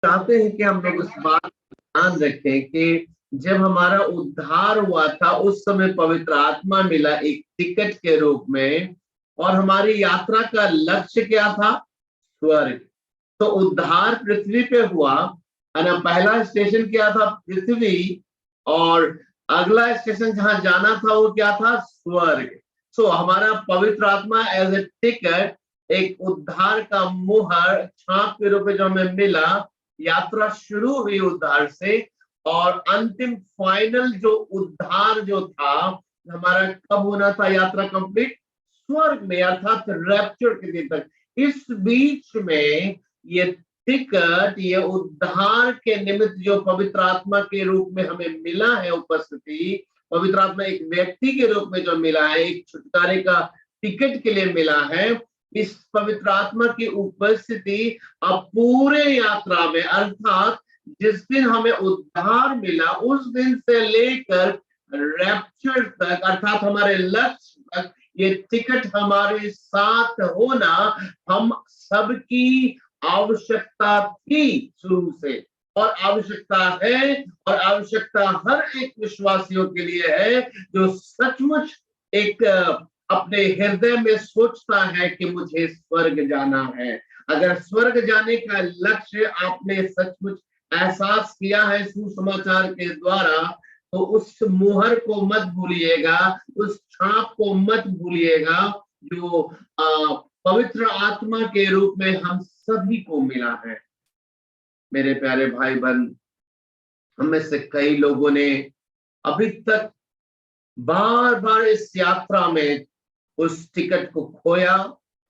चाहते हैं कि हम लोग उस बात का ध्यान रखें कि जब हमारा उद्धार हुआ था उस समय पवित्र आत्मा मिला एक टिकट के रूप में, और हमारी यात्रा का लक्ष्य क्या था? स्वर्ग। तो उद्धार पृथ्वी पे हुआ है ना। पहला स्टेशन क्या था? पृथ्वी। और अगला स्टेशन जहां जाना था वो क्या था? स्वर्ग। सो हमारा पवित्र आत्मा एज ए टिकट, एक उद्धार का मुहर छाप के रूप में जो हमें मिला, यात्रा शुरू हुई उद्धार से। और अंतिम फाइनल जो उद्धार जो था हमारा, कब होना था यात्रा कंप्लीट? स्वर्ग में, अर्थात रैप्चर के दिन तक। इस बीच में ये टिकट, ये उद्धार के निमित्त जो पवित्र आत्मा के रूप में हमें मिला है उपस्थिति, पवित्र आत्मा एक व्यक्ति के रूप में जो मिला है, एक छुटकारे का टिकट के लिए मिला है। इस पवित्र आत्मा की उपस्थिति अब पूरे यात्रा में, अर्थात जिस दिन हमें उद्धार मिला उस दिन से लेकर रैप्चर तक, अर्थात हमारे लक्ष्य तक, ये टिकट हमारे साथ होना हम सबकी आवश्यकता थी शुरू से, और आवश्यकता है, और आवश्यकता हर एक विश्वासियों के लिए है जो सचमुच एक अपने हृदय में सोचता है कि मुझे स्वर्ग जाना है। अगर स्वर्ग जाने का लक्ष्य आपने सचमुच एहसास किया है सुसमाचार के द्वारा, तो उस मुहर को मत भूलिएगा, उस छाप को मत भूलिएगा जो पवित्र आत्मा के रूप में हम सभी को मिला है। मेरे प्यारे भाई बहन, हम में से कई लोगों ने अभी तक बार बार इस यात्रा में उस टिकट को खोया,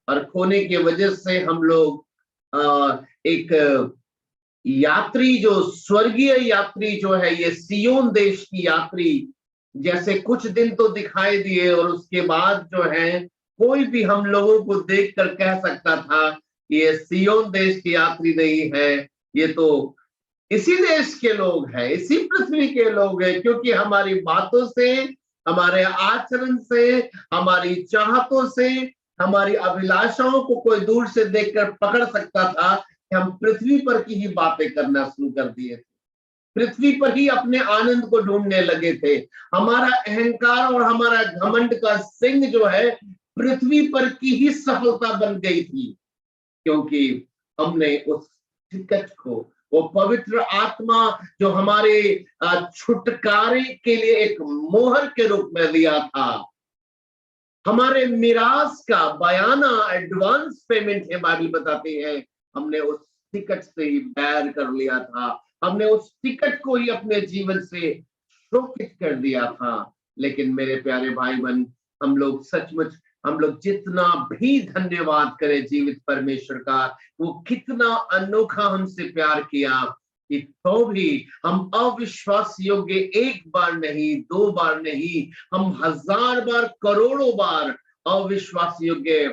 और खोने की वजह से हम लोग एक यात्री, जो स्वर्गीय यात्री जो है, ये सियोन देश की यात्री जैसे कुछ दिन तो दिखाई दिए, और उसके बाद जो है कोई भी हम लोगों को देखकर कह सकता था ये सियोन देश की यात्री नहीं है, ये तो इसी देश के लोग हैं, इसी पृथ्वी के लोग हैं। क्योंकि हमारी बातों से, हमारे आचरण से, हमारी चाहतों से, हमारी अभिलाषाओं को कोई दूर से देखकर पकड़ सकता था कि हम पृथ्वी पर की ही बातें करना शुरू कर दिए थे, पृथ्वी पर ही अपने आनंद को ढूंढने लगे थे। हमारा अहंकार और हमारा घमंड का सिंह जो है पृथ्वी पर की ही सफलता बन गई थी, क्योंकि हमने उस टिकट को, वो पवित्र आत्मा जो हमारे छुटकारे के लिए एक मोहर के रूप में दिया था, हमारे मिरास का बयाना एडवांस पेमेंट है, बाइबल बताती है, हमने उस टिकट से ही बैर कर लिया था, हमने उस टिकट को ही अपने जीवन से शोकित कर दिया था। लेकिन मेरे प्यारे भाई बहन, हम लोग सचमुच, हम लोग जितना भी धन्यवाद करें जीवित परमेश्वर का, वो कितना अनोखा हमसे प्यार किया, कि तो भी हम अविश्वास योग्य एक बार नहीं, दो बार नहीं, हम हजार बार, करोड़ों बार अविश्वास योग्य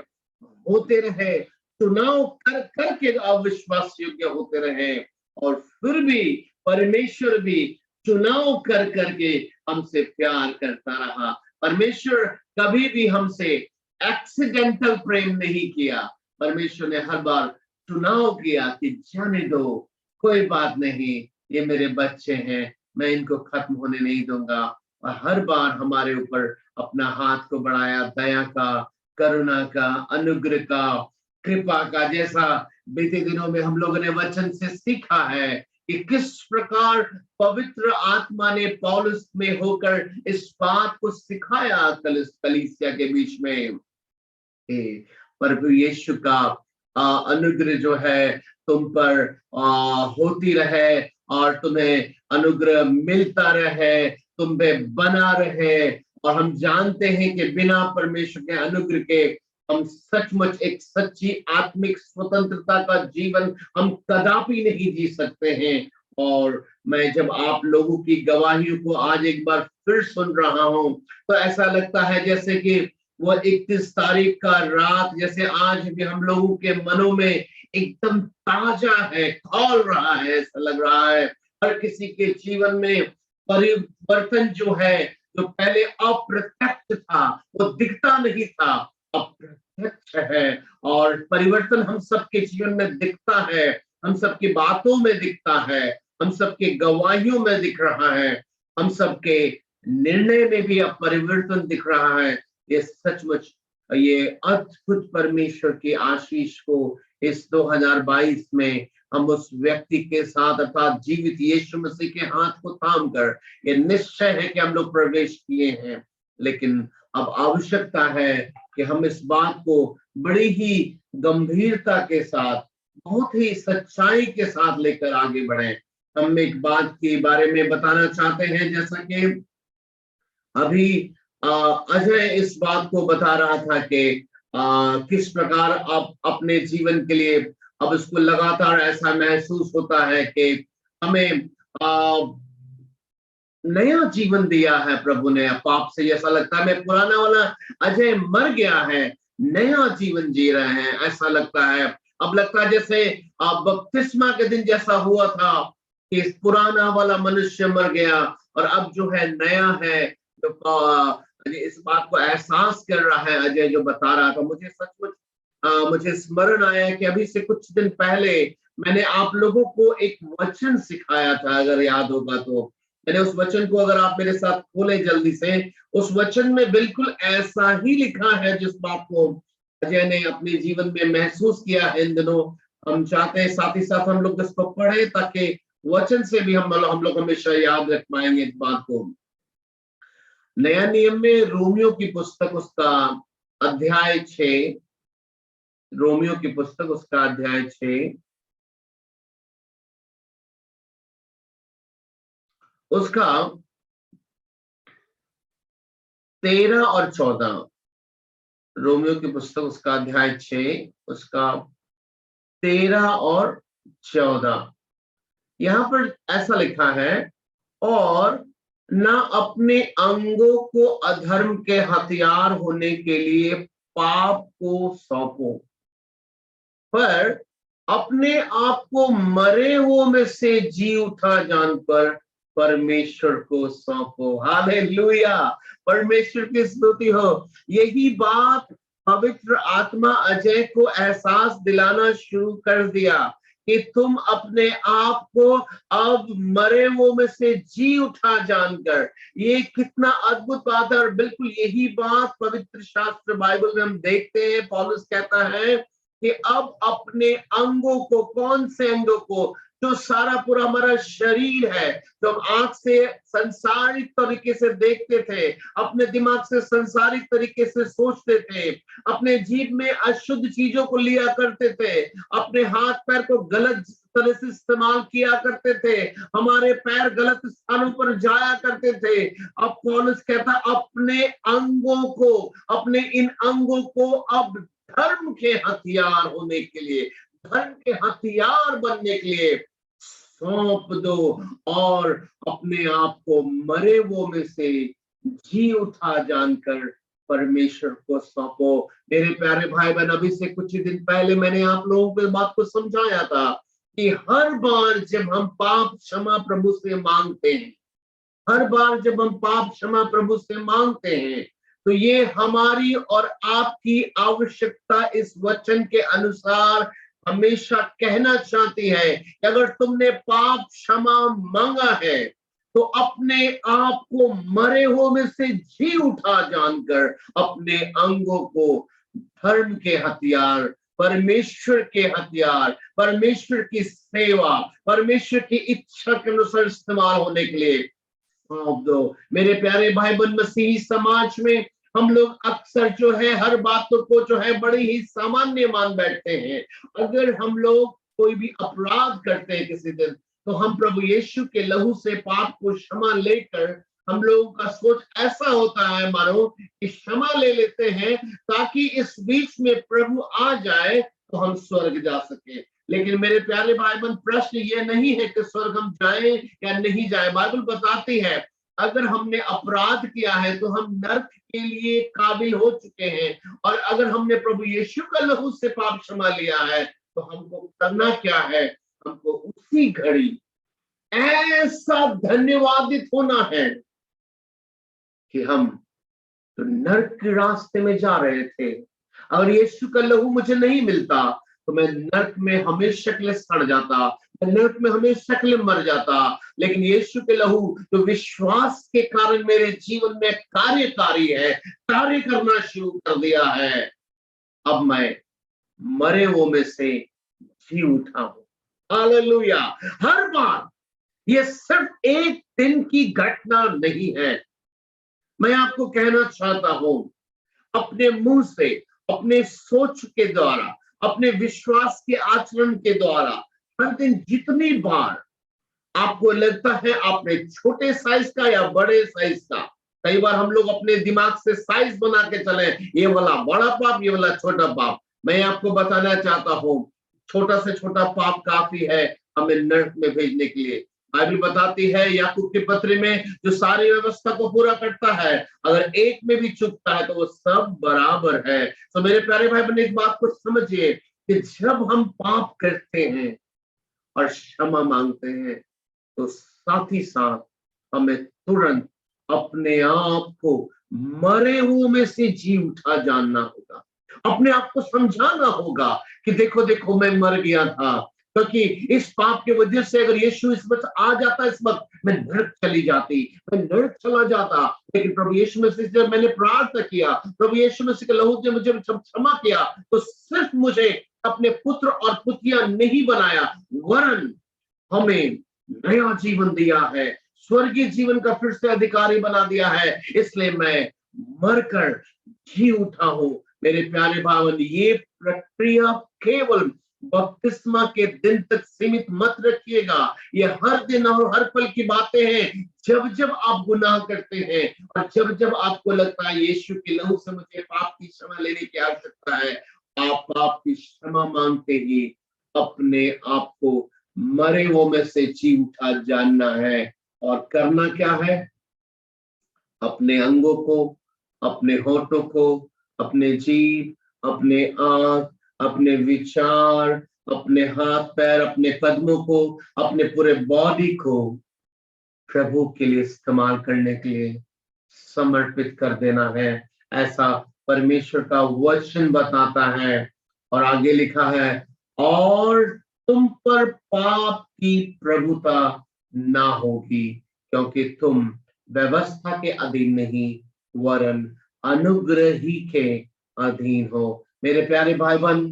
होते रहे, चुनाव कर करके अविश्वास योग्य होते रहे, और फिर भी परमेश्वर भी चुनाव कर करके हमसे प्यार करता रहा। परमेश्वर कभी भी हमसे एक्सीडेंटल प्रेम नहीं किया। परमेश्वर ने हर बार चुनाव किया कि जाने दो, कोई बात नहीं, ये मेरे बच्चे हैं, मैं इनको खत्म होने नहीं दूंगा। और हर बार हमारे ऊपर अपना हाथ को बढ़ाया, दया का, करुणा का, अनुग्रह का, कृपा का, जैसा बीते दिनों में हम लोगों ने वचन से सीखा है कि किस प्रकार पवित्र आत्मा ने पौलुस में होकर इस बात को सिखाया कलीसिया के बीच में। प्रभु यीशु का अनुग्रह जो है तुम पर होती रहे, और तुम्हें अनुग्रह मिलता रहे, तुम पे बना रहे। और हम जानते हैं कि बिना परमेश्वर के अनुग्रह के हम सचमुच एक सच्ची आत्मिक स्वतंत्रता का जीवन हम कदापि नहीं जी सकते हैं। और मैं जब आप लोगों की गवाहियों को आज एक बार फिर सुन रहा हूं, तो ऐसा लगता है जैसे कि वो 31 तारीख का रात जैसे आज भी हम लोगों के मनों में एकदम ताजा है, खौल रहा है, ऐसा लग रहा है। हर किसी के जीवन में परिवर्तन जो है, जो पहले अप्रत्यक्ष था, वो दिखता नहीं था, अब प्रत्यक्ष है, और परिवर्तन हम सबके जीवन में दिखता है। हम सबकी बातों में दिखता है, हम सबके गवाहियों में दिख रहा है, हम सबके निर्णय में भी अब परिवर्तन दिख रहा है। ये सचमुच ये अद्भुत परमेश्वर की आशीष को इस 2022 में हम उस व्यक्ति के साथ अर्थात जीवित यीशु मसीह के हाथ को थाम कर ये निश्चय है कि हम लोग प्रवेश किए हैं। लेकिन अब आवश्यकता है कि हम इस बात को बड़ी ही गंभीरता के साथ, बहुत ही सच्चाई के साथ लेकर आगे बढ़ें। हम एक बात के बारे में बताना चाहते हैं, जैसा कि अभी अजय इस बात को बता रहा था कि किस प्रकार आप अपने जीवन के लिए अब इसको लगातार ऐसा महसूस होता है कि हमें नया जीवन दिया है प्रभु ने। पाप से ऐसा लगता है मैं पुराना वाला अजय मर गया है, नया जीवन जी रहे हैं ऐसा लगता है। अब लगता है जैसे बपतिस्मा के दिन जैसा हुआ था कि पुराना वाला मनुष्य मर गया और अब जो है नया है। तो इस बात को एहसास कर रहा है अजय जो बता रहा था। मुझे सचमुच मुझे स्मरण आया कि अभी से कुछ दिन पहले मैंने आप लोगों को एक वचन सिखाया था, अगर याद होगा तो। मैंने उस वचन को अगर आप मेरे साथ खोले जल्दी से, उस वचन में बिल्कुल ऐसा ही लिखा है जिस बात को अजय ने अपने जीवन में महसूस किया है इन दिनों। हम चाहते हैं साथ ही साथ हम लोग इसको पढ़े ताकि वचन से भी हम लोग हमेशा याद रख पाएंगे इस बात को। नया नियम में रोमियो की पुस्तक उसका अध्याय 6, रोमियो की पुस्तक उसका अध्याय 6 उसका 13 और 14, रोमियो की पुस्तक उसका अध्याय 6 उसका 13 और 14, यहां पर ऐसा लिखा है, और न अपने अंगों को अधर्म के हथियार होने के लिए पाप को सौंपो, पर अपने आप को मरे हुओं में से जी उठा जानकर परमेश्वर को सौंपो। हालेलुया, परमेश्वर की स्तुति हो। यही बात पवित्र आत्मा अजय को एहसास दिलाना शुरू कर दिया कि तुम अपने आप को अब मरे हुओं में से जी उठा जानकर। ये कितना अद्भुत बात है, और बिल्कुल यही बात पवित्र शास्त्र बाइबल में हम देखते हैं। पौलुस कहता है कि अब अपने अंगों को, कौन से अंगों को, जो सारा पूरा हमारा शरीर है, जो हम आंख से संसारिक तरीके से देखते थे, अपने दिमाग से संसारिक तरीके से सोचते थे, अपने जीभ में अशुद्ध चीजों को लिया करते थे, अपने हाथ पैर को गलत तरह से इस्तेमाल किया करते थे, हमारे पैर गलत स्थानों पर जाया करते थे। अब पौलुस कहता अपने अंगों को, अपने इन अंगों को अब धर्म के हथियार होने के लिए, धर्म के हथियार बनने के लिए सौंप दो, और अपने आप को मरे वो में से जी उठा जानकर परमेश्वर को सौंपो। मेरे प्यारे भाई बहन, अभी से कुछ ही दिन पहले मैंने आप लोगों को इस बात को समझाया था कि हर बार जब हम पाप क्षमा प्रभु से मांगते हैं, हर बार जब हम पाप क्षमा प्रभु से मांगते हैं, तो ये हमारी और आपकी आवश्यकता इस वचन के अनुसार हमेशा कहना चाहती है कि अगर तुमने पाप क्षमा मांगा है तो अपने आप को मरे हुए में से जी उठा जानकर अपने अंगों को धर्म के हथियार, परमेश्वर के हथियार, परमेश्वर की सेवा, परमेश्वर की इच्छा के अनुसार इस्तेमाल होने के लिए सौंप दो। मेरे प्यारे भाई बहन, मसीही समाज में हम लोग अक्सर जो है हर बातों को जो है बड़ी ही सामान्य मान बैठते हैं। अगर हम लोग कोई भी अपराध करते हैं किसी दिन, तो हम प्रभु यीशु के लहू से पाप को क्षमा लेकर, हम लोगों का सोच ऐसा होता है मानो कि क्षमा ले लेते हैं ताकि इस बीच में प्रभु आ जाए तो हम स्वर्ग जा सके। लेकिन मेरे प्यारे भाई बहन, प्रश्न ये नहीं है कि स्वर्ग हम जाएं या नहीं जाएं। बाइबल बताती है अगर हमने अपराध किया है तो हम नरक के लिए काबिल हो चुके हैं, और अगर हमने प्रभु यीशु का लहू से पाप क्षमा लिया है तो हमको करना क्या है? हमको उसी घड़ी ऐसा धन्यवादित होना है कि हम तो नरक के रास्ते में जा रहे थे, अगर यीशु का लहू मुझे नहीं मिलता तो मैं नरक में हमेशा के लिए सड़ जाता, मैं नरक में हमेशा के लिए मर जाता। लेकिन यीशु के लहू जो विश्वास के कारण मेरे जीवन में कार्यकारी है, कार्य करना शुरू कर दिया है, अब मैं मरे हुओं में से जी उठा हूं। हालेलुया। हर बार, ये सिर्फ एक दिन की घटना नहीं है। मैं आपको कहना चाहता हूं, अपने मुंह से, अपने सोच के द्वारा, अपने विश्वास के आचरण के द्वारा हर दिन जितनी बार आपको लगता है आपने छोटे साइज का या बड़े साइज का, कई बार हम लोग अपने दिमाग से साइज बना के चले, ये वाला बड़ा पाप, ये वाला छोटा पाप। मैं आपको बताना चाहता हूं, छोटा से छोटा पाप काफी है हमें नरक में भेजने के लिए। बाइबल बताती है याकूब के पत्र में, जो सारी व्यवस्था को पूरा करता है, अगर एक में भी चूकता है तो वो सब बराबर है। तो मेरे प्यारे भाई बहन, एक बात को समझिए कि जब हम पाप करते हैं और क्षमा मांगते हैं, तो साथ ही साथ हमें तुरंत अपने आप को मरे हुओं में से जी उठा जानना होगा। अपने आप को समझाना होगा कि देखो देखो मैं मर गया था, क्योंकि इस पाप की वजह से अगर यीशु इस वक्त आ जाता, इस वक्त मैं नरक चली जाती, मैं नरक चला जाता। लेकिन प्रभु यीशु मसीह से जब मैंने प्रार्थना किया, प्रभु यीशु मसीह के लहू ने मुझे क्षमा किया, तो सिर्फ मुझे अपने पुत्र और पुत्रियां नहीं बनाया, वरन हमें नया जीवन दिया है, स्वर्गीय जीवन का फिर से अधिकारी बना दिया है। इसलिए मैं मरकर जी उठा हूं। मेरे प्यारे भावन, ये प्रक्रिया केवल बपतिस्मा के दिन तक सीमित मत रखिएगा। ये हर दिन और हर पल की बातें हैं। जब जब आप गुनाह करते हैं और जब जब आपको लगता है यीशु के लहू से मुझे पाप की क्षमा लेने की आवश्यकता है, आप पाप की क्षमा मांगते ही अपने आप को मरे हुओं में से जी उठा जानना है। और करना क्या है? अपने अंगों को, अपने होठों को, अपने जीभ, अपने आंख, अपने विचार, अपने हाथ पैर, अपने कदमों को, अपने पूरे बॉडी को प्रभु के लिए इस्तेमाल करने के लिए समर्पित कर देना है। ऐसा परमेश्वर का वचन बताता है। और आगे लिखा है, और तुम पर पाप की प्रभुता ना होगी, क्योंकि तुम व्यवस्था के अधीन नहीं वरन अनुग्रह ही के अधीन हो। मेरे प्यारे भाई बहन,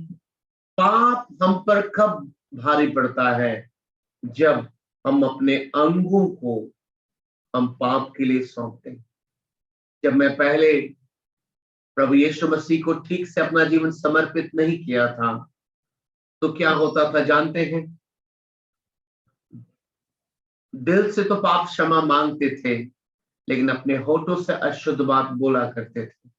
पाप हम पर कब भारी पड़ता है? जब हम अपने अंगों को हम पाप के लिए सौंपते हैं। जब मैं पहले प्रभु यीशु मसीह को ठीक से अपना जीवन समर्पित नहीं किया था, तो क्या होता था जानते हैं? दिल से तो पाप क्षमा मांगते थे, लेकिन अपने होठों से अशुद्ध बात बोला करते थे।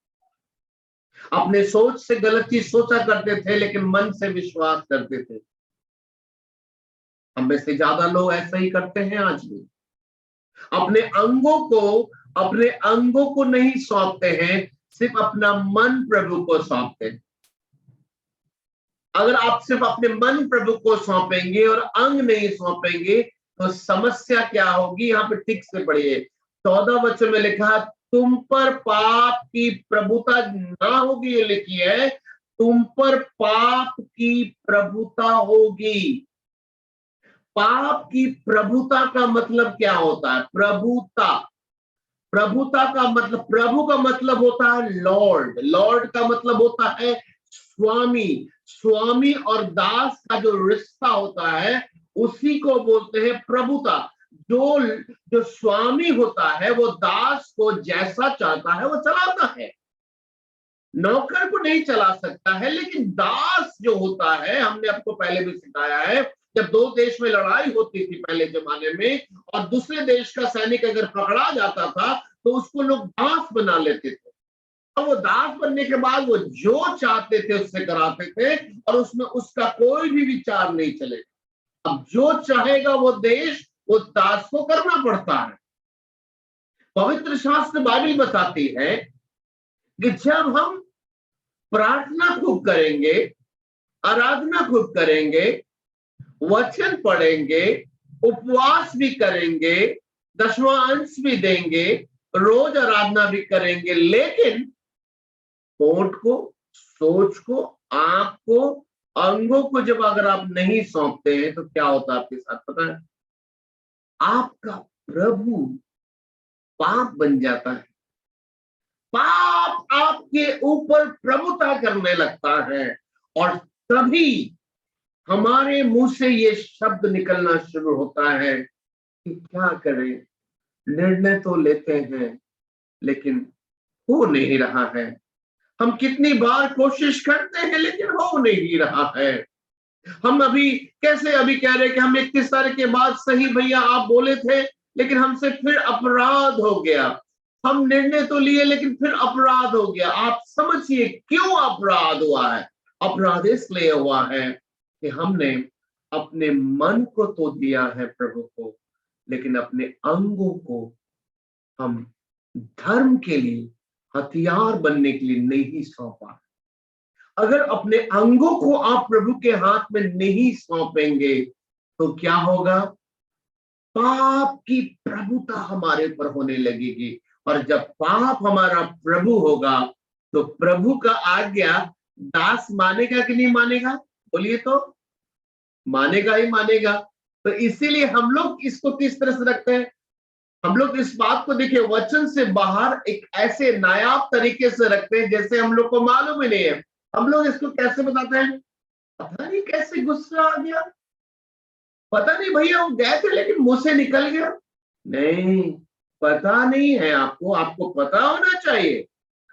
अपने सोच से गलत चीज सोचा करते थे, लेकिन मन से विश्वास करते थे। हम में से ज्यादा लोग ऐसा ही करते हैं आज भी। अपने अंगों को नहीं सौंपते हैं, सिर्फ अपना मन प्रभु को सौंपते हैं। अगर आप सिर्फ अपने मन प्रभु को सौंपेंगे और अंग नहीं सौंपेंगे, तो समस्या क्या होगी? यहाँ पे ठीक से पढ़िए, 14 वचन में लिखा, तुम पर पाप की प्रभुता ना होगी, ये लिखी है, तुम पर पाप की प्रभुता होगी। पाप की प्रभुता का मतलब क्या होता है? प्रभुता का मतलब, प्रभु का मतलब होता है लॉर्ड, लॉर्ड का मतलब होता है स्वामी। स्वामी और दास का जो रिश्ता होता है, उसी को बोलते हैं प्रभुता। जो स्वामी होता है वो दास को जैसा चाहता है वो चलाता है। नौकर को नहीं चला सकता है, लेकिन दास जो होता है, हमने आपको पहले भी सिखाया है, जब दो देश में लड़ाई होती थी पहले जमाने में, और दूसरे देश का सैनिक अगर पकड़ा जाता था, तो उसको लोग दास बना लेते थे। और वो दास बनने के बाद वो जो चाहते थे उससे कराते थे, और उसमें उसका कोई भी विचार नहीं चलेगा। अब जो चाहेगा वो देश, वो दास को करना पड़ता है। पवित्र शास्त्र बाइबल बताती है कि जब हम प्रार्थना खूब करेंगे, आराधना खूब करेंगे, वचन पढ़ेंगे, उपवास भी करेंगे, दसवां अंश भी देंगे, रोज आराधना भी करेंगे, लेकिन होठ को, सोच को, आंख को अंगों को जब अगर आप नहीं सौंपते हैं तो क्या होता है आपके साथ पता है? आपका प्रभु पाप बन जाता है। पाप आपके ऊपर प्रभुता करने लगता है और तभी हमारे मुंह से ये शब्द निकलना शुरू होता है कि क्या करें, निर्णय तो लेते हैं लेकिन हो नहीं रहा है। हम कितनी बार कोशिश करते हैं लेकिन हो नहीं रहा है। हम अभी कैसे अभी कह रहे हैं कि हम 31 तारीख के बाद सही भैया आप बोले थे लेकिन हमसे फिर अपराध हो गया। हम निर्णय तो लिए लेकिन फिर अपराध हो गया। आप समझिए क्यों अपराध हुआ है। अपराध इसलिए हुआ है कि हमने अपने मन को तो दिया है प्रभु को, लेकिन अपने अंगों को हम धर्म के लिए हथियार बनने के लिए नहीं सौंपा। अगर अपने अंगों को आप प्रभु के हाथ में नहीं सौंपेंगे तो क्या होगा? पाप की प्रभुता हमारे ऊपर होने लगेगी। और जब पाप हमारा प्रभु होगा तो प्रभु का आज्ञा दास मानेगा कि नहीं मानेगा? बोलिए तो। मानेगा ही मानेगा। तो इसीलिए हम लोग इसको किस तरह से रखते हैं? हम लोग इस बात को देखिए वचन से बाहर एक ऐसे नायाब तरीके से रखते हैं जैसे हम लोग को मालूम ही नहीं है। हम लोग इसको कैसे बताते हैं? पता नहीं कैसे गुस्सा आ गया, पता नहीं भैया वो गए थे लेकिन मुंह से निकल गया। नहीं, पता नहीं है आपको। आपको पता होना चाहिए।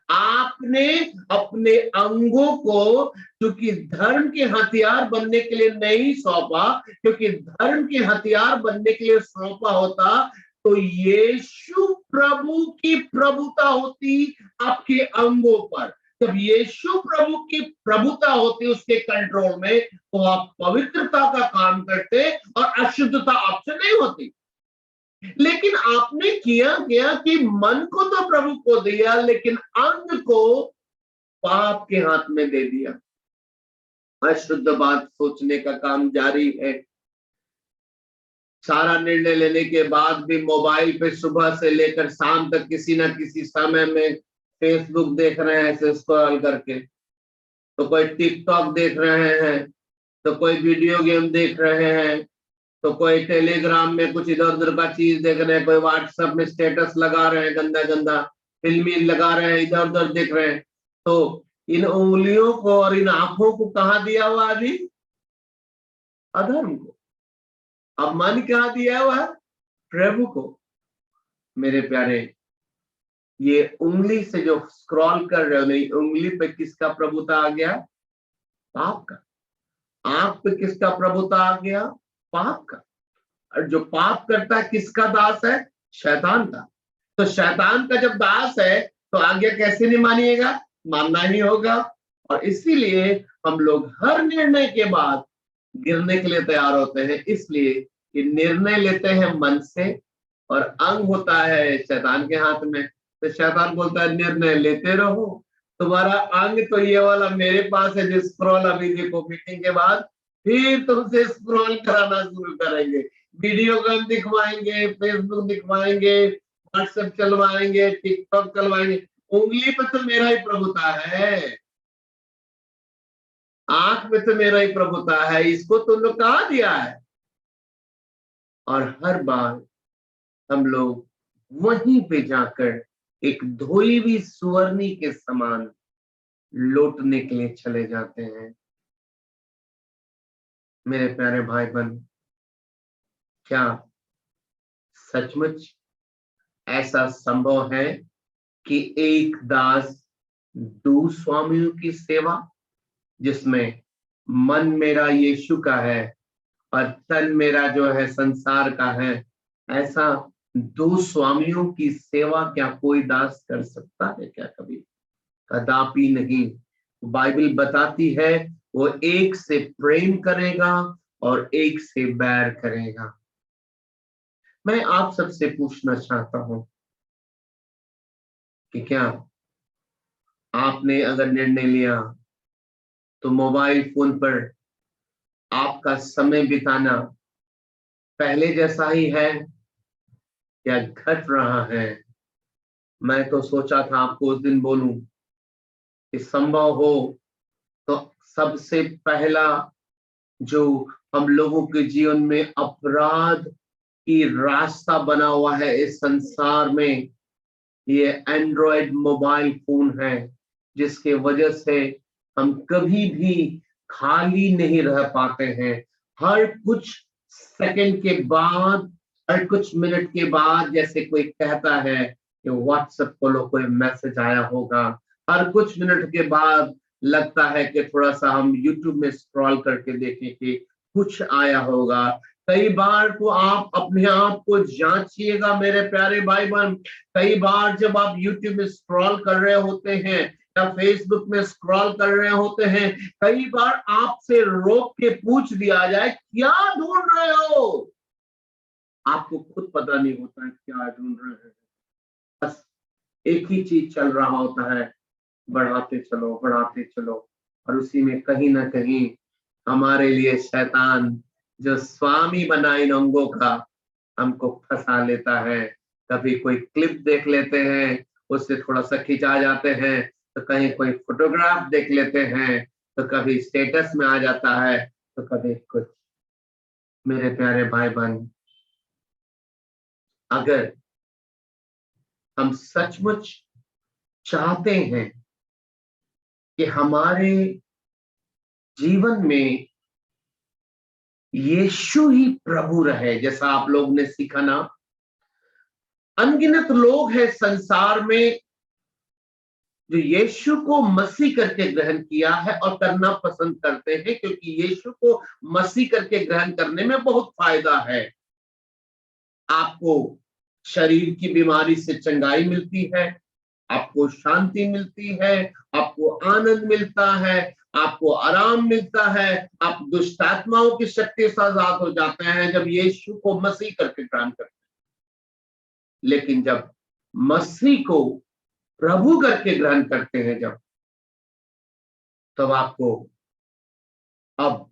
आपने अपने अंगों को क्योंकि धर्म के हथियार बनने के लिए नहीं सौंपा, क्योंकि धर्म के हथियार बनने के लिए सौंपा होता तो यीशु प्रभु की प्रभुता होती आपके अंगों पर। जब यीशु प्रभु की प्रभुता होती उसके कंट्रोल में तो आप पवित्रता का काम करते और अशुद्धता आपसे नहीं होती। लेकिन आपने किया क्या कि मन को तो प्रभु को दिया लेकिन अंग को पाप के हाथ में दे दिया। अशुद्ध बात सोचने का काम जारी है। सारा निर्णय लेने के बाद भी मोबाइल पे सुबह से लेकर शाम तक किसी ना किसी समय में फेसबुक देख रहे हैं ऐसे स्क्रॉल करके, तो कोई टिकटॉक देख रहे हैं, तो कोई वीडियो गेम देख रहे हैं, तो कोई टेलीग्राम में कुछ इधर उधर का चीज देख रहे हैं, कोई व्हाट्सएप में स्टेटस लगा रहे हैं, गंदा गंदा फिल्मी लगा रहे हैं, इधर उधर देख रहे हैं। तो इन उंगलियों को और इन आंखों को कहाँ दिया हुआ अभी? अधर्म को। अब मन कहाँ दिया हुआ? प्रभु को। मेरे प्यारे, ये उंगली से जो स्क्रॉल कर रहे हो नहीं, उंगली पे किसका प्रभुता आ गया? पाप का। आंख पे किसका प्रभुता आ गया? पाप का। और जो पाप करता है किसका दास है? शैतान का। तो शैतान का जब दास है तो आज्ञा कैसे नहीं मानिएगा? मानना ही होगा। और इसीलिए हम लोग हर निर्णय के बाद गिरने के लिए तैयार होते हैं, इसलिए कि निर्णय लेते हैं मन से और अंग होता है शैतान के हाथ में। तो शैतान बोलता है निर्णय लेते रहो, तुम्हारा अंग तो ये वाला मेरे पास है जो स्क्रॉल अभी देखो मीटिंग के बाद फिर तुमसे स्क्रॉल कराना शुरू करेंगे, वीडियो गेम दिखवाएंगे, फेसबुक दिखवाएंगे, व्हाट्सएप चलवाएंगे, टिकटॉक चलवाएंगे। उंगली पे तो मेरा ही प्रभुता है, आंख में तो मेरा ही प्रभुता है, इसको तुम लोग कहाँ दिया है? और हर बार हम लोग वहीं पे जाकर एक धोई हुई सुवर्णी के समान लौटने के लिए चले जाते हैं। मेरे प्यारे भाई बहन, क्या सचमुच ऐसा संभव है कि एक दास दो स्वामियों की सेवा, जिसमें मन मेरा यीशु का है और तन मेरा जो है संसार का है, ऐसा दो स्वामियों की सेवा क्या कोई दास कर सकता है क्या? कभी? कदापि नहीं। बाइबल बताती है वो एक से प्रेम करेगा और एक से बैर करेगा। मैं आप सबसे पूछना चाहता हूं कि क्या आपने अगर निर्णय लिया तो मोबाइल फोन पर आपका समय बिताना पहले जैसा ही है या घट रहा है? मैं तो सोचा था आपको उस दिन बोलूं कि संभव हो तो सबसे पहला जो हम लोगों के जीवन में अपराध की रास्ता बना हुआ है इस संसार में, ये एंड्रॉयड मोबाइल फोन है, जिसके वजह से हम कभी भी खाली नहीं रह पाते हैं। हर कुछ सेकंड के बाद, हर कुछ मिनट के बाद, जैसे कोई कहता है कि व्हाट्सएप खोलो कोई मैसेज आया होगा, हर कुछ मिनट के बाद लगता है कि थोड़ा सा हम यूट्यूब में स्क्रॉल करके देखें कि कुछ आया होगा। कई बार तो आप अपने आप को जांचिएगा मेरे प्यारे भाई बहन, कई बार जब आप यूट्यूब में स्क्रॉल कर रहे होते हैं या फेसबुक में स्क्रॉल कर रहे होते हैं, कई बार आपसे रोक के पूछ दिया जाए क्या ढूंढ रहे हो, आपको खुद पता नहीं होता है क्या ढूंढ रहे हैं। बस एक ही चीज चल रहा होता है, बढ़ाते चलो बढ़ाते चलो, और उसी में कहीं ना कहीं हमारे लिए शैतान जो स्वामी बना इन अंगों का, हमको फंसा लेता है। कभी कोई क्लिप देख लेते हैं, उससे थोड़ा सा खिंचा जाते हैं, तो कहीं कोई फोटोग्राफ देख लेते हैं, तो कभी स्टेटस में आ जाता है, तो कभी कुछ। मेरे प्यारे भाई बहन, अगर हम सचमुच चाहते हैं कि हमारे जीवन में यीशु ही प्रभु रहे, जैसा आप लोग ने सीखा ना, अनगिनत लोग हैं संसार में जो यीशु को मसीह करके ग्रहण किया है और करना पसंद करते हैं, क्योंकि यीशु को मसीह करके ग्रहण करने में बहुत फायदा है। आपको शरीर की बीमारी से चंगाई मिलती है, आपको शांति मिलती है, आपको आनंद मिलता है, आपको आराम मिलता है, आप दुष्ट आत्माओं की शक्ति से आजाद हो जाते हैं जब यीशु को मसीह करके ग्रहण करते हैं। लेकिन जब मसीह को प्रभु करके ग्रहण करते हैं, जब तब आपको अब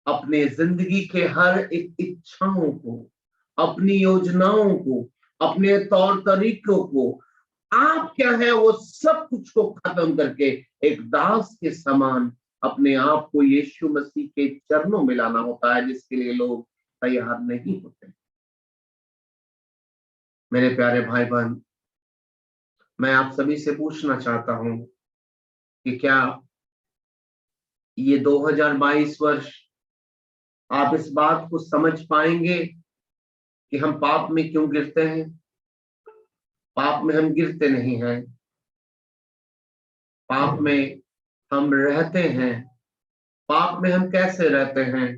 अपने जिंदगी के हर एक इच्छाओं को, अपनी योजनाओं को, अपने तौर तरीकों को, आप क्या है वो सब कुछ को खत्म करके एक दास के समान अपने आप को यीशु मसीह के चरणों में लाना होता है, जिसके लिए लोग तैयार नहीं होते। मेरे प्यारे भाई बहन, मैं आप सभी से पूछना चाहता हूं कि क्या ये 2022 वर्ष आप इस बात को समझ पाएंगे कि हम पाप में क्यों गिरते हैं? पाप में हम गिरते नहीं हैं, पाप में हम रहते हैं। पाप में हम कैसे रहते हैं?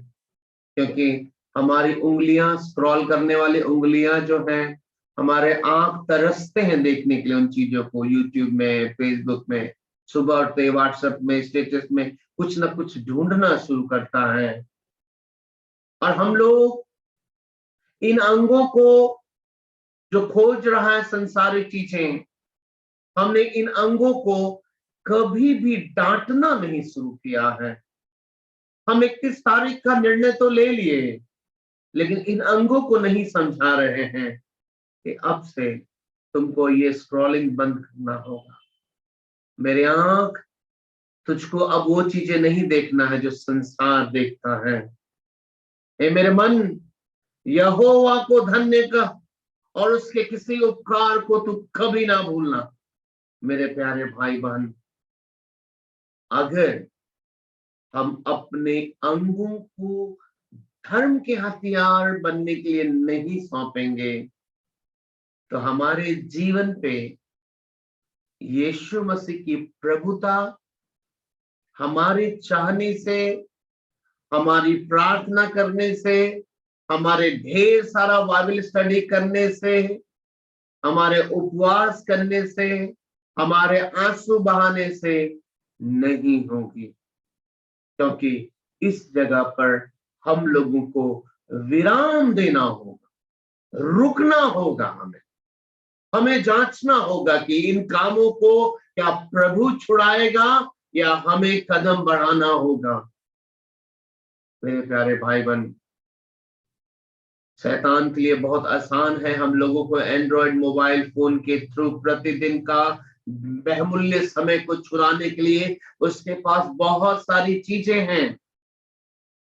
क्योंकि हमारी उंगलियां, स्क्रॉल करने वाली उंगलियां जो हैं, हमारे आंख तरसते हैं देखने के लिए उन चीजों को, यूट्यूब में, फेसबुक में, सुबह उठते व्हाट्सएप में, स्टेटस में कुछ ना कुछ ढूंढना शुरू करता है। और हम लोग इन अंगों को जो खोज रहा है संसारिक चीजें, हमने इन अंगों को कभी भी डांटना नहीं शुरू किया है। हम 31 तारीख का निर्णय तो ले लिए, लेकिन इन अंगों को नहीं समझा रहे हैं कि अब से तुमको ये स्क्रॉलिंग बंद करना होगा। मेरे आंख, तुझको अब वो चीजें नहीं देखना है जो संसार देखता है। हे मेरे मन, यहोवा को धन्य कह और उसके किसी उपकार को तू कभी ना भूलना। मेरे प्यारे भाई बहन, अगर हम अपने अंगों को धर्म के हथियार बनने के लिए नहीं सौंपेंगे, तो हमारे जीवन पे यीशु मसीह की प्रभुता हमारे चाहने से, हमारी प्रार्थना करने से, हमारे ढेर सारा बाइबल स्टडी करने से, हमारे उपवास करने से, हमारे आंसू बहाने से नहीं होगी। क्योंकि इस जगह पर हम लोगों को विराम देना होगा, रुकना होगा। हमें जांचना होगा कि इन कामों को क्या प्रभु छुड़ाएगा या हमें कदम बढ़ाना होगा। मेरे प्यारे भाई बहन, शैतान के लिए बहुत आसान है हम लोगों को एंड्रॉयड मोबाइल फोन के थ्रू प्रतिदिन का बहुमूल्य समय को चुराने के लिए उसके पास बहुत सारी चीजें हैं,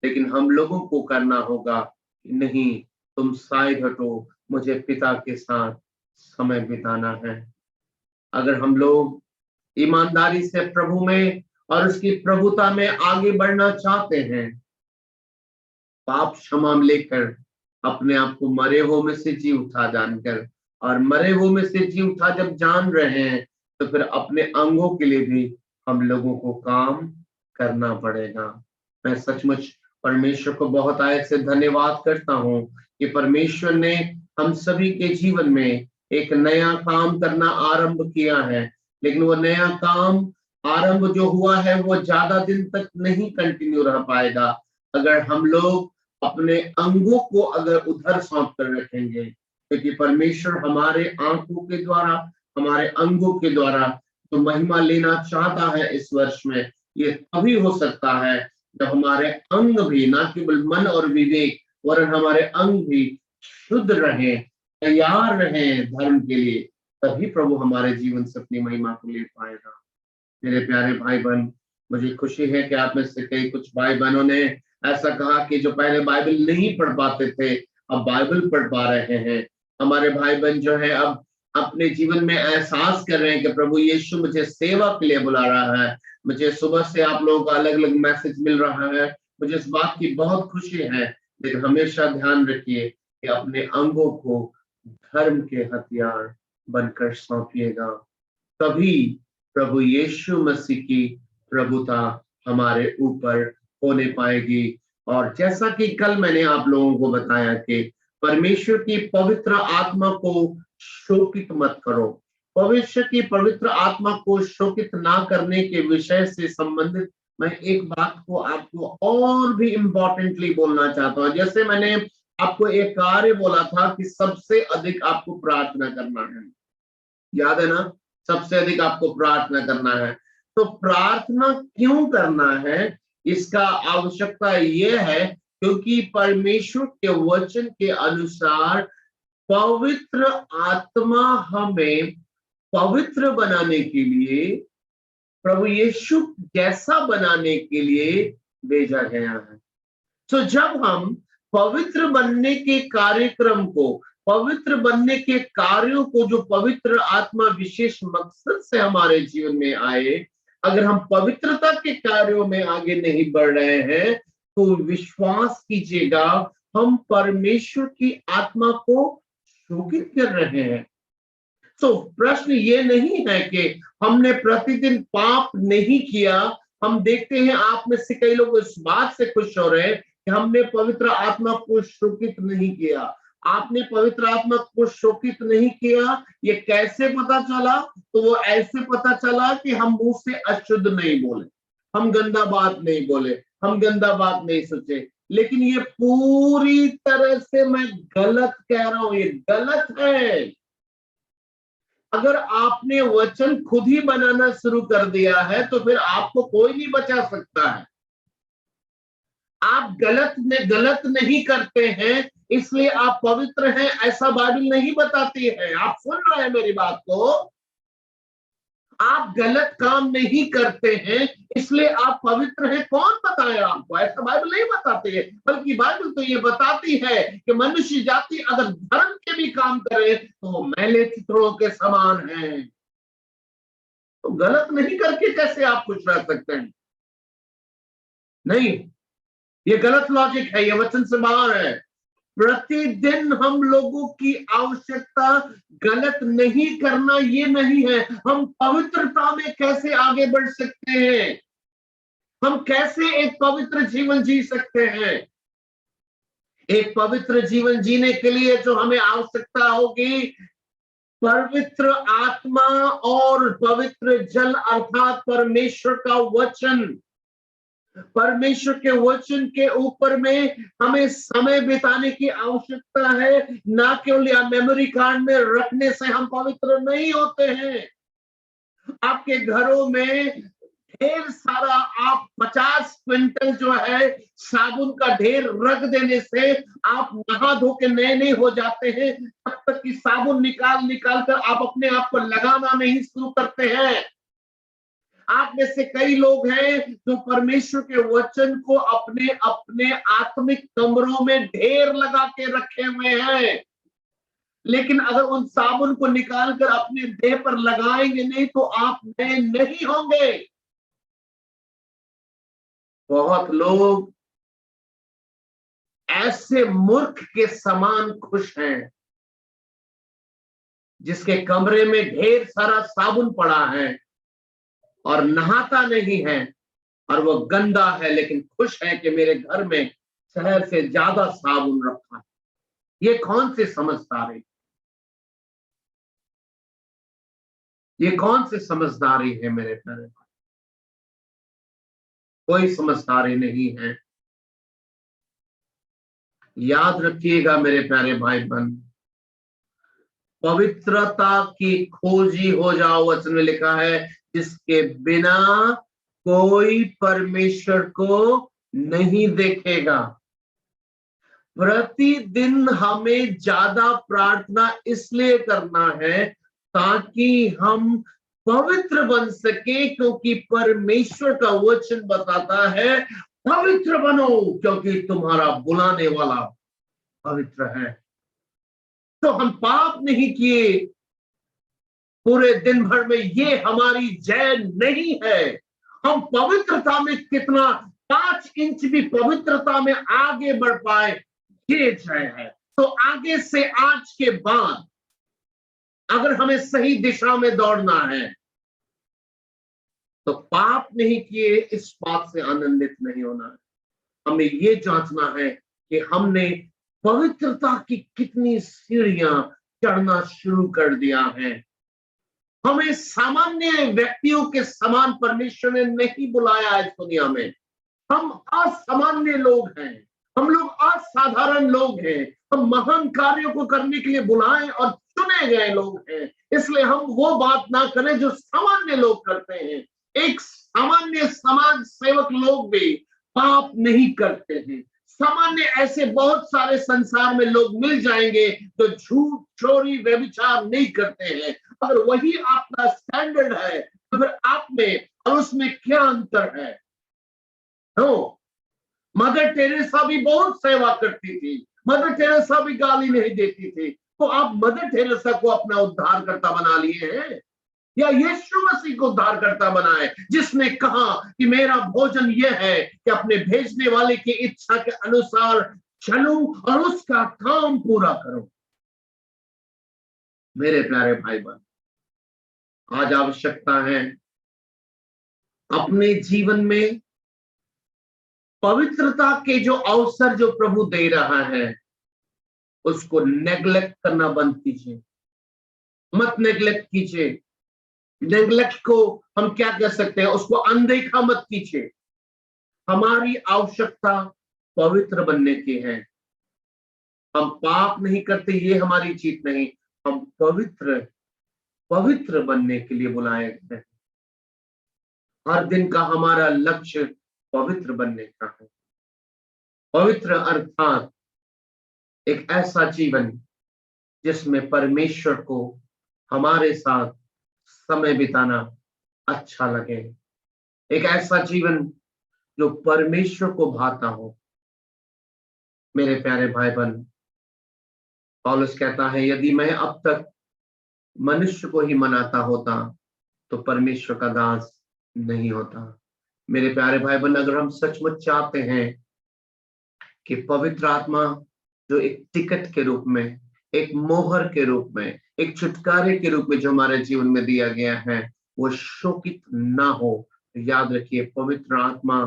लेकिन हम लोगों को करना होगा कि नहीं, तुम साइड हटो, मुझे पिता के साथ समय बिताना है। अगर हम लोग ईमानदारी से प्रभु में और उसकी प्रभुता में आगे बढ़ना चाहते हैं, पाप क्षमा लेकर अपने आप को मरे हुए में से जी उठा जानकर, और मरे हुए में से जी उठा जब जान रहे हैं, तो फिर अपने अंगों के लिए भी हम लोगों को काम करना पड़ेगा। मैं सचमुच परमेश्वर को बहुत आयत से धन्यवाद करता हूँ कि परमेश्वर ने हम सभी के जीवन में एक नया काम करना आरंभ किया है, लेकिन वो नया काम आरंभ जो हुआ है वो ज्यादा दिन तक नहीं कंटिन्यू रह पाएगा अगर हम लोग अपने अंगों को अगर उधर सौंप कर रखेंगे, क्योंकि परमेश्वर हमारे आंखों के द्वारा, हमारे अंगों के द्वारा तो महिमा लेना चाहता है इस वर्ष में। ये तभी हो सकता है जब हमारे अंग भी, ना केवल मन और विवेक, वरन हमारे अंग भी शुद्ध रहे, तैयार रहे धर्म के लिए, तभी प्रभु हमारे जीवन से अपनी महिमा को ले पाएगा। मेरे प्यारे भाई बहन, मुझे खुशी है कि आप में से कई कुछ भाई बहनों ने ऐसा कहा कि जो पहले बाइबल नहीं पढ़ पाते थे अब बाइबल पढ़ पा रहे हैं। हमारे भाई बहन जो है अब अपने जीवन में एहसास कर रहे हैं कि प्रभु यीशु मुझे सेवा के लिए बुला रहा है। मुझे सुबह से आप लोगों का अलग अलग मैसेज मिल रहा है, मुझे इस बात की बहुत खुशी है, लेकिन हमेशा ध्यान रखिए कि अपने अंगों को धर्म के हथियार बनकर सौंपिएगा, तभी प्रभु यीशु मसीह की प्रभुता हमारे ऊपर होने पाएगी। और जैसा कि कल मैंने आप लोगों को बताया कि परमेश्वर की पवित्र आत्मा को शोकित मत करो। भविष्य की पवित्र आत्मा को शोकित ना करने के विषय से संबंधित मैं एक बात को आपको और भी इम्पोर्टेंटली बोलना चाहता हूँ। जैसे मैंने आपको एक कार्य बोला था कि सबसे अधिक आपको प्रार्थना करना है, याद है ना? सबसे अधिक आपको प्रार्थना करना है। तो प्रार्थना क्यों करना है, इसका आवश्यकता यह है क्योंकि परमेश्वर के वचन के अनुसार पवित्र आत्मा हमें पवित्र बनाने के लिए, प्रभु यीशु जैसा बनाने के लिए भेजा गया है। तो जब हम पवित्र बनने के कार्यक्रम को, पवित्र बनने के कार्यों को, जो पवित्र आत्मा विशेष मकसद से हमारे जीवन में आए, अगर हम पवित्रता के कार्यों में आगे नहीं बढ़ रहे हैं तो विश्वास कीजिएगा हम परमेश्वर की आत्मा को शोकित कर रहे हैं। तो प्रश्न ये नहीं है कि हमने प्रतिदिन पाप नहीं किया। हम देखते हैं आप में से कई लोग इस बात से खुश हो रहे हैं कि हमने पवित्र आत्मा को शोकित नहीं किया। आपने पवित्र आत्मा को शोकित नहीं किया, ये कैसे पता चला? तो वो ऐसे पता चला कि हम मुंह से अशुद्ध नहीं बोले, हम गंदा बात नहीं बोले, हम गंदा बात नहीं सोचे। लेकिन ये पूरी तरह से मैं गलत कह रहा हूं, ये गलत है। अगर आपने वचन खुद ही बनाना शुरू कर दिया है तो फिर आपको कोई नहीं बचा सकता है। आप गलत नहीं करते हैं इसलिए आप पवित्र हैं, ऐसा बाइबल नहीं बताती है। आप सुन रहे हैं मेरी बात को? आप गलत काम नहीं करते हैं इसलिए आप पवित्र हैं, कौन बताया आपको? ऐसा बाइबल नहीं बताती है, बल्कि बाइबल तो ये बताती है कि मनुष्य जाति अगर धर्म के भी काम करे तो वो मैले चित्रों के समान है। तो गलत नहीं करके कैसे आप खुश रह सकते हैं? नहीं, ये गलत लॉजिक है, ये वचन से बाहर है। प्रतिदिन हम लोगों की आवश्यकता गलत नहीं करना ये नहीं है। हम पवित्रता में कैसे आगे बढ़ सकते हैं, हम कैसे एक पवित्र जीवन जी सकते हैं? एक पवित्र जीवन जीने के लिए जो हमें आवश्यकता होगी, पवित्र आत्मा और पवित्र जल अर्थात परमेश्वर का वचन। परमेश्वर के वचन के ऊपर में हमें समय बिताने की आवश्यकता है, ना केवल या मेमोरी कार्ड में रखने से हम पवित्र नहीं होते हैं। आपके घरों में ढेर सारा आप 50 क्विंटल जो है साबुन का ढेर रख देने से आप नहा धो के नए नहीं हो जाते हैं, तब तक कि साबुन निकाल निकाल कर आप अपने आप को लगाना नहीं शुरू करते हैं। आप में से कई लोग हैं जो परमेश्वर के वचन को अपने अपने आत्मिक कमरों में ढेर लगा के रखे हुए हैं, लेकिन अगर उन साबुन को निकालकर अपने देह पर लगाएंगे नहीं तो आप नए नहीं होंगे। बहुत लोग ऐसे मूर्ख के समान खुश हैं जिसके कमरे में ढेर सारा साबुन पड़ा है और नहाता नहीं है और वो गंदा है, लेकिन खुश है कि मेरे घर में शहर से ज्यादा साबुन रखा है। ये कौन से समझदारी, ये कौन सी समझदारी है मेरे प्यारे भाई? कोई समझदारी नहीं है। याद रखिएगा मेरे प्यारे भाई बहन, पवित्रता की खोजी हो जाओ, वचन में लिखा है, जिसके बिना कोई परमेश्वर को नहीं देखेगा। प्रतिदिन हमें ज्यादा प्रार्थना इसलिए करना है ताकि हम पवित्र बन सके, क्योंकि परमेश्वर का वचन बताता है पवित्र बनो क्योंकि तुम्हारा बुलाने वाला पवित्र है। तो हम पाप नहीं किए पूरे दिन भर में, ये हमारी जय नहीं है। हम पवित्रता में कितना 5 इंच भी पवित्रता में आगे बढ़ पाए, ये जय है। तो आगे से आज के बाद अगर हमें सही दिशा में दौड़ना है तो पाप नहीं किए इस बात से आनंदित नहीं होना है। हमें ये जांचना है कि हमने पवित्रता की कितनी सीढ़ियां चढ़ना शुरू कर दिया है। हमें सामान्य व्यक्तियों के समान परमेश्वर ने नहीं बुलाया इस दुनिया में। हम असामान्य लोग हैं, हम लोग असाधारण लोग हैं, हम महान कार्यों को करने के लिए बुलाए और चुने गए लोग हैं। इसलिए हम वो बात ना करें जो सामान्य लोग करते हैं। एक सामान्य समाज सेवक लोग भी पाप नहीं करते हैं। सामान्य ऐसे बहुत सारे संसार में लोग मिल जाएंगे जो झूठ चोरी व्यभिचार नहीं करते हैं। अगर वही आपका स्टैंडर्ड है तो फिर आप में और उसमें क्या अंतर है? मदर टेरेसा भी बहुत सेवा करती थी, मदर टेरेसा भी गाली नहीं देती थी। तो आप मदर टेरेसा को अपना उद्धारकर्ता बना लिए हैं या यीशु मसीह को उद्धारकर्ता बनाए, जिसने कहा कि मेरा भोजन यह है कि अपने भेजने वाले की इच्छा के अनुसार चलूं और उसका काम पूरा करूं। मेरे प्यारे भाई बहन, आज आवश्यकता है अपने जीवन में पवित्रता के जो अवसर जो प्रभु दे रहा है उसको नेग्लेक्ट करना बंद कीजिए। मत नेग्लेक्ट कीजिए। नेग्लेक्ट को हम क्या कह सकते हैं, उसको अनदेखा मत कीजिए। हमारी आवश्यकता पवित्र बनने की है। हम पाप नहीं करते ये हमारी जीत नहीं, हम पवित्र पवित्र बनने के लिए बुलाए गए हैं। हर दिन का हमारा लक्ष्य पवित्र बनने का है। पवित्र अर्थात एक ऐसा जीवन जिसमें परमेश्वर को हमारे साथ समय बिताना अच्छा लगे। एक ऐसा जीवन जो परमेश्वर को भाता हो। मेरे प्यारे भाई बहन, पौलुस कहता है, यदि मैं अब तक मनुष्य को ही मनाता होता तो परमेश्वर का दास नहीं होता। मेरे प्यारे भाई बहन, अगर हम सचमुच चाहते हैं कि पवित्र आत्मा जो एक टिकट के रूप में, एक मोहर के रूप में, एक छुटकारे के रूप में जो हमारे जीवन में दिया गया है वो शोकित ना हो, याद रखिए पवित्र आत्मा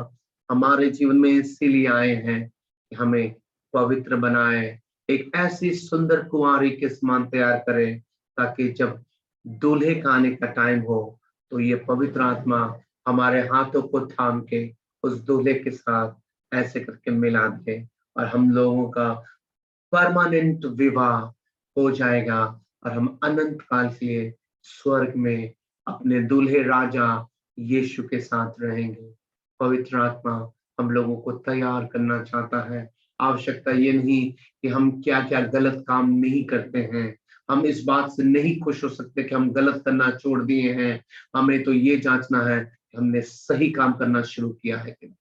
हमारे जीवन में इसीलिए आए हैं कि हमें पवित्र बनाए, एक ऐसी सुंदर कुंवारी के समान तैयार करे ताकि जब दूल्हे का आने का टाइम हो तो ये पवित्र आत्मा हमारे हाथों को थाम के उस दूल्हे के साथ ऐसे करके मिला दे और हम लोगों का परमानेंट विवाह हो जाएगा और हम अनंत काल के लिए स्वर्ग में अपने दूल्हे राजा यीशु के साथ रहेंगे। पवित्र आत्मा हम लोगों को तैयार करना चाहता है। आवश्यकता ये नहीं कि हम क्या क्या गलत काम नहीं करते हैं, हम इस बात से नहीं खुश हो सकते कि हम गलत करना छोड़ दिए हैं। हमें तो ये जांचना है कि हमने सही काम करना शुरू किया है कि नहीं।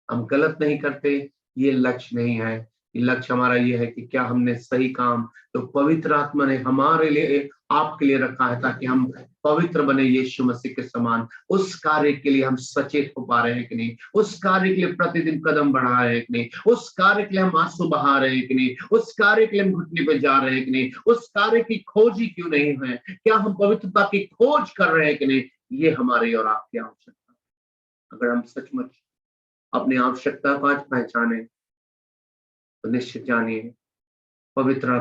हम गलत नहीं करते, ये लक्ष्य नहीं है। लक्ष्य हमारा ये है कि क्या हमने सही काम तो पवित्र आत्मा ने हमारे लिए, आपके लिए रखा है, ताकि हम पवित्र बने यीशु मसीह के समान। उस कार्य के लिए हम सचेत हो पा रहे हैं कि नहीं, उस कार्य के लिए प्रतिदिन कदम बढ़ा रहे हैं कि नहीं, उस कार्य के लिए हम आंसू बहा रहे हैं कि नहीं, उस कार्य के लिए हम घुटने पे जा रहे हैं कि नहीं, उस कार्य की खोज ही क्यों नहीं है, क्या हम पवित्रता की खोज कर रहे हैं कि नहीं। ये हमारी और आपकी आवश्यकता। अगर हम सचमुच अपनी आवश्यकता को आज पहचाने तो निश्चित जानिए पवित्र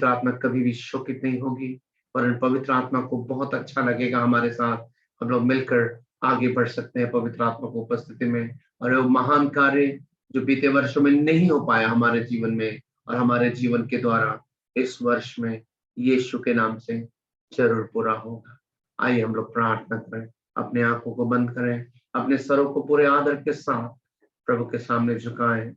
आत्मा कभी भी शोकित नहीं होगी, पर पवित्र आत्मा को बहुत अच्छा लगेगा हमारे साथ। हम लोग मिलकर आगे बढ़ सकते हैं पवित्र आत्मा को उपस्थिति में, और वो महान कार्य जो बीते वर्षों में नहीं हो पाया हमारे जीवन में और हमारे जीवन के द्वारा इस वर्ष में यीशु के नाम से जरूर पूरा होगा। आइए हम लोग प्रार्थना करें, अपने आंखों को बंद करें, अपने सरों को पूरे आदर के साथ प्रभु के सामने झुकाएं